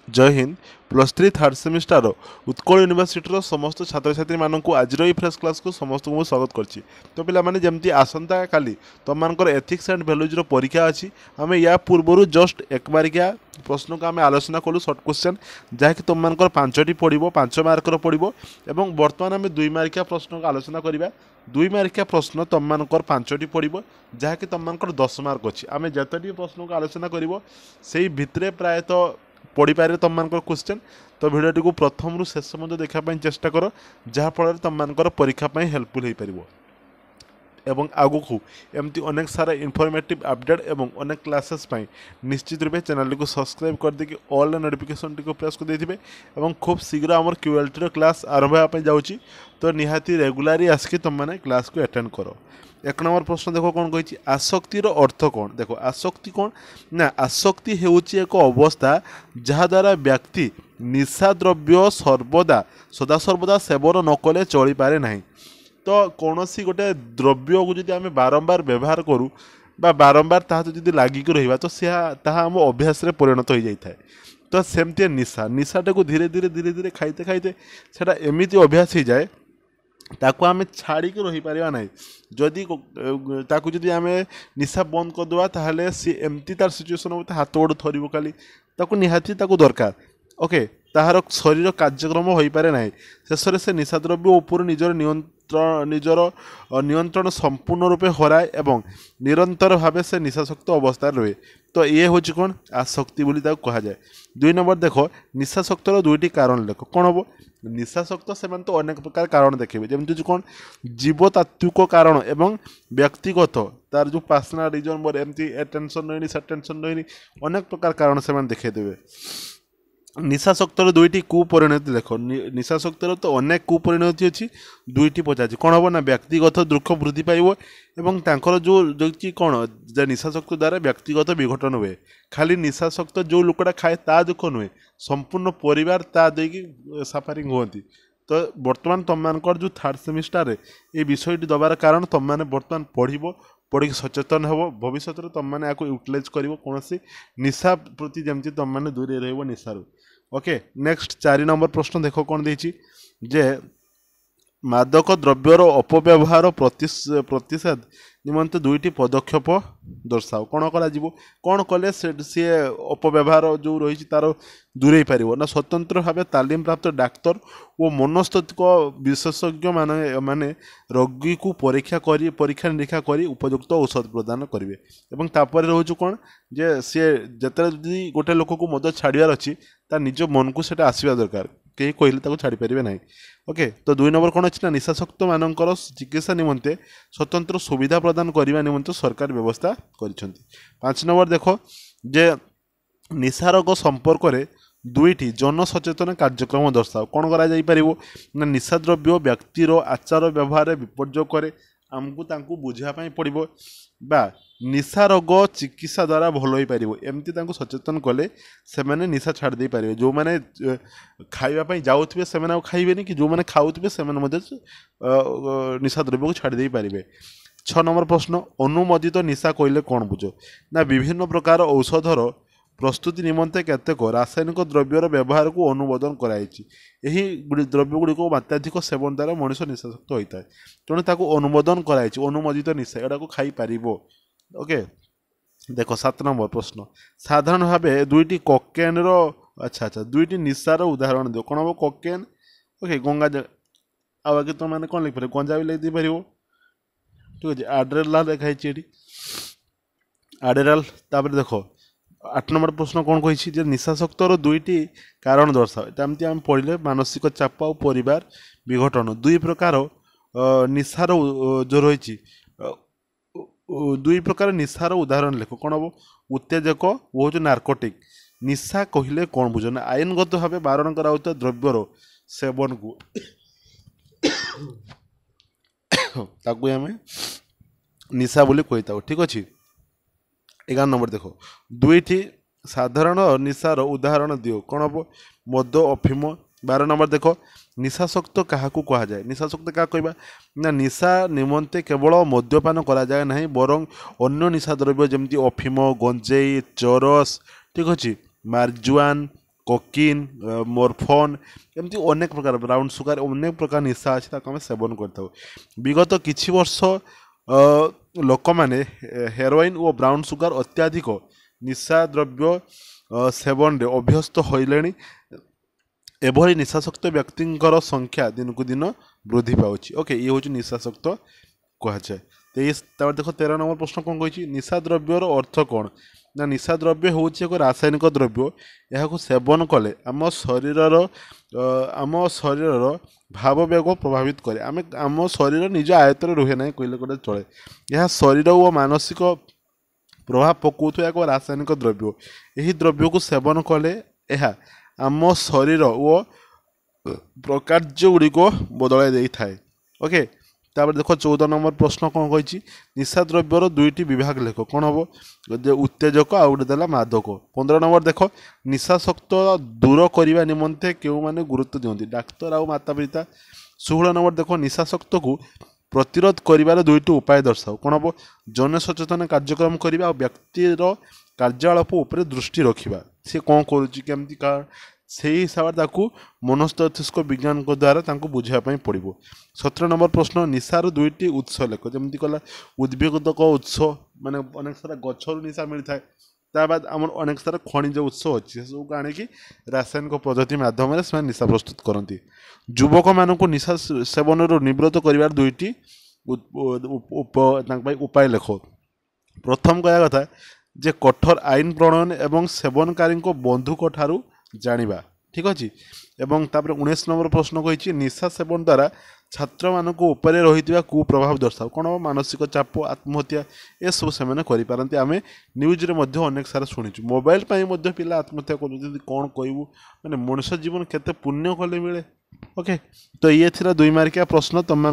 जय Hind plus three third semester Utkal university समस्त छात्र छात्री मानक आज फ्रेश क्लास को समस्त को स्वागत करछि। तो पिला माने जमती आसंता काली तुम एथिक्स एंड वैल्यूज परीक्षा अच्छी आम या पूर्वर जस्ट एक बारिकिया प्रश्न को आम आलोचना कलु सर्ट क्वेश्चन जहाँकि तुम पांचटी पड़ो 5 मार्कर पड़ो एवं बर्तमान आम 2 मार्किया प्रश्न को आलोचना करवा। 2 मार्किया प्रश्न तुम 5टी पड़ो जहाँकि तुम 10 मार्क अच्छी आम जिते प्रश्न को आलोचना कर से भितर प्रायतः पढ़ी पारे तुम क्वेश्चन। तो भिडियो को प्रथम रु शेष मध्य देखापी चेष्टा कर जहाँफल तुम परीक्षा हेल्पफुल हो पार एवं आगु को एमती अनेक सारा इनफॉर्मेटिव अपडेट एवं अनेक क्लासेस पाई निश्चित रूपे चैनल को सब्सक्राइब कर देकी ऑल नोटिफिकेशन टी प्रेस कर देथिबे एवं खूब शीघ्र आमर क्यूएलटी क्लास आरंभ होगा जाऊँगी। तो निहाती रेगुलारी आसिक तुम मैंने क्लास को अटेंड कर। 1 नंबर प्रश्न देखो कौन कही आसक्तिर अर्थ कौन। देखो आसक्ति कौन ना आसक्ति हेउची एक अवस्था जहाद्वारा व्यक्ति निशा द्रव्य सदासर्वदा सेवन न कले चली पारे नहीं। तो कौन सी गोटे द्रव्य को जब आम बारंबार व्यवहार करूँ बा बारंबार ताहा जदि लागिक रहिबा तो ताहा आम अभ्यास रे परिणत हो जाए। तो सेमती निशा निशाटा को धीरे धीरे धीरे धीरे खाइते खाइते सेटा एमिति अभ्यास हो जाए ताकू आम छाड़िक रहीपर ना। जदि ताकू जदि आम निशा बंद करदे ताहले सी एमती तार सिचुएसन होता हाथ गोड़ थरब खाली ताकू निहाती ताकू दरकार ओके ताहार शरीर कार्यक्रम हो पारे ना। शेष से निशा द्रव्य उपर निजर नियंत्रण संपूर्ण रूपे हराए एवं निरंतर भाव से निशाशक्त अवस्था रहे। तो ये हूँ कौन आसक्ति बोली कह जाए। 2 नंबर देखो निशाशक्तर 2टी कारण लेख कौन हम निशाशक्त से तो अनेक प्रकार कारण देखिए जमी कौन जीवतात्विक कारण एवं व्यक्तिगत तार जो पर्सनल रिजन मोर एमती टेंशन रही टेंशन रही अनेक प्रकार कारण से देखेदेवे। निशाशक्तर 2टी कुपरिणति देख निशाशक्तर तो अनेक कुपरिणति अच्छी 2टी पचार कौन हम ना व्यक्तिगत दुख वृद्धि पाइब एवं तांकर जो कि कौन निशाशक्त द्वारा व्यक्तिगत विघटन हुए। खाली निशाशक्त जो लोकटा खाए ता दुख नुहे संपूर्ण परिवार ता देकी सफरिंग होती। तो बर्तमान तुम जो थर्ड सेमिस्टर ये विषयटी दबार कारण तुम मैंने बर्तमान पढ़ी सचेतन हे भविष्य में तुम मैंने यूटिलाइज कर कौन सी निशा प्रति जमी तुम मैंने दूरे रही निशारू। ओके नेक्स्ट 4 नंबर प्रश्न देखो कौन देछि जे मादक द्रव्यर अपव्यवहार प्रतिषेध निमंते 2टी पदक्षेप दर्शाओ। कौन कौन कले सी अपव्यवहार जो रही तार दूरे पार ना स्वतंत्र भाव तालीम प्राप्त डाक्तर और मनस्तिक विशेषज्ञ माने रोगी को परीक्षा निरीक्षा कर उपयुक्त औषध प्रदान करेंगे। एवं तापर रोज कौन जे सी जिते गोटे लोक को मद छाड़ार अच्छी ता निज मन को सेटा आसवा दरकार कहीं कहले छाड़ी पारे ना। ओके तो 2 नंबर कौन अच्छी ना निशाशक्त मानकर चिकित्सा निमंते स्वतंत्र सुविधा प्रदान करने निमंते सरकार व्यवस्था कर। 5 नंबर देखो जे निशा रोग संपर्क में 2टी जनसचेतन कार्यक्रम दर्शाओ। कौन करा ना निशा द्रव्य व्यक्तिर आचार व्यवहार विपर्य करे आमको तांको बुझापी पड़ो बा निशा रोग चिकित्सा द्वारा भल हो पार एमती सचेतन कले से मैंने निशा छाड़ दे पारे। जो मैंने खाइबा जाऊे से खाइबे कि जो मैंने खाऊे से निशा द्रव्य को छाड़ दे पारे। 6 नंबर प्रश्न अनुमोदित निशा कहले कौन बुझ ना विभिन्न प्रकार औषधर प्रस्तुति निमंते केतेक रासायनिक द्रव्यर व्यवहार को अनुमोदन कराई। द्रव्य गुड़िक मात्याधिक सेवन द्वारा मनुष्य निशाशक्त होता है तेणु ताको अनुमोदन कराई अनुमोदित निशा एटा को खाई पारिबो। ओके देखो 7 नंबर प्रश्न साधारण भाव 2टी कोकेन अच्छा 2टी निशार उदाहरण दियो। कौन हम कोकेन ओके गंगा आगे तुम मैंने कौन लिखिपार गंजा भी लिख पार ठीक अच्छे आड्रेनाल लिखाई आड्रेनाल। तापर देखो 8 नंबर प्रश्न कौन कही निशाशक्तर 2टी कारण दर्शाओ। एमती आम पढ़ले मानसिक चाप और परिवार विघटन 2 प्रकार निशार जो रही 2 प्रकार निशार उदाहरण लेख। कौन हम उत्तेजक वो जो नार्कोटिक निशा कहले कौन बुझ ना आईनगत भाव बारण करा द्रव्यर सेवन को ताकू आम निशा बोली कही था ठीक अच्छे। 11 नंबर देखो 2टी साधारण निशार उदाहरण दियो। कौन हम मद अफिम। 12 नंबर देखो निशाशक्त क्या कह जाए निशाशक्त क्या कहवा ना निशा निमंते केवल मद्यपान करा जाए ना बरं अन्य निशा द्रव्य जमती अफिम गंजेई चरस ठीक अच्छे मार्जुआन कोकीन मोरफोन एमती अनेक प्रकार ब्राउन सुगार अनेक प्रकार निशा अच्छी आम सेवन करता विगत किछि वर्ष लोक मैंने हेरोइन और ब्राउन सुगार अत्याधिक निशा द्रव्य सेवन रे अभ्यस्त होइलेनी एभली निशाशक्त व्यक्तिंकर संख्या दिन को दिन वृद्धि पाउछि ओके ये हूँ निशाशक्त कहुए तो देख 13 नंबर प्रश्न कौन कही निशा द्रव्यर अर्थ कौन ना निशा द्रव्य हूँ एक रासायनिक द्रव्य यह सेवन कले आम शरीर भाववेग प्रभावित करे आम शरीर निज आयत रुहे ना कहले गोटे चले यह शरीर और मानसिक प्रभाव पकाउथुवा एक रासायनिक द्रव्य यही द्रव्य को सेवन कले यह आम शरीर और प्रकार्य गुड़िक बदल दे थाए ओके तापर देख 14 नंबर प्रश्न कौन कही निशा द्रव्यर दुईटी विभाग लेख कौन हम उत्तेजक आउ गोटे देला मादक 15 नंबर देख निशाशक्त दूर करने निमंते क्यों माने गुरुत्व दियंती डाक्तर आउ माता पिता 16 नंबर देख निशाशक्त को प्रतिरोध करिवार दुईटी उपाय दर्शाओ कौन हम जनसचेतन कार्यक्रम करवा और व्यक्तिर कार्यालाप उपर दृष्टि रखा सी कौन करमती से हिसाब से मनस्तिष्क विज्ञान द्वारा बुझापी पड़ो 17 नंबर प्रश्न निशार दुईटी उत्स लेख जमी कला उद्भिदक उत्स माने अनेक सारा गचर निशा मिलता है बाद आम अनेक सारा खनिज उत्स अच्छी से सब आणिकी रासायनिक पद्धति मध्यम से निशा प्रस्तुत करती युवक मान निशा सेवन निवृत्त कर दुईटी उपाय लेख प्रथम कहया कथा जे कठोर आईन प्रणयन एवं सेवनकारी बंधुक ठारू जानिबा ठीक अच्छे एवं तापर 19 नंबर प्रश्न कही निशा सेवन द्वारा छात्र मानक ऊपर रही कुप्रभाव दर्शाओ कौन मानसिक चाप आत्महत्या ये सब से पारती आम न्यूज रे अनेक सारा शुणुचु मोबाइल पिला आत्महत्या कर कौन कहूँ मैंने मनुष्य जीवन केते पुण्य कले मिले ओके तो ये थी 2 मार्किया प्रश्न तुम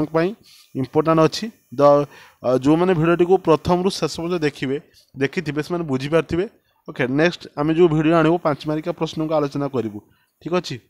इम्पोर्टाट अच्छी जो मैंने भिडियो को प्रथम रु शेष पर्यंत देखिथे से बुझीपारे ओके नेक्स्ट आम जो भिडियो आणव 5 मार्किया प्रश्न को आलोचना करूँ ठीक अच्छे।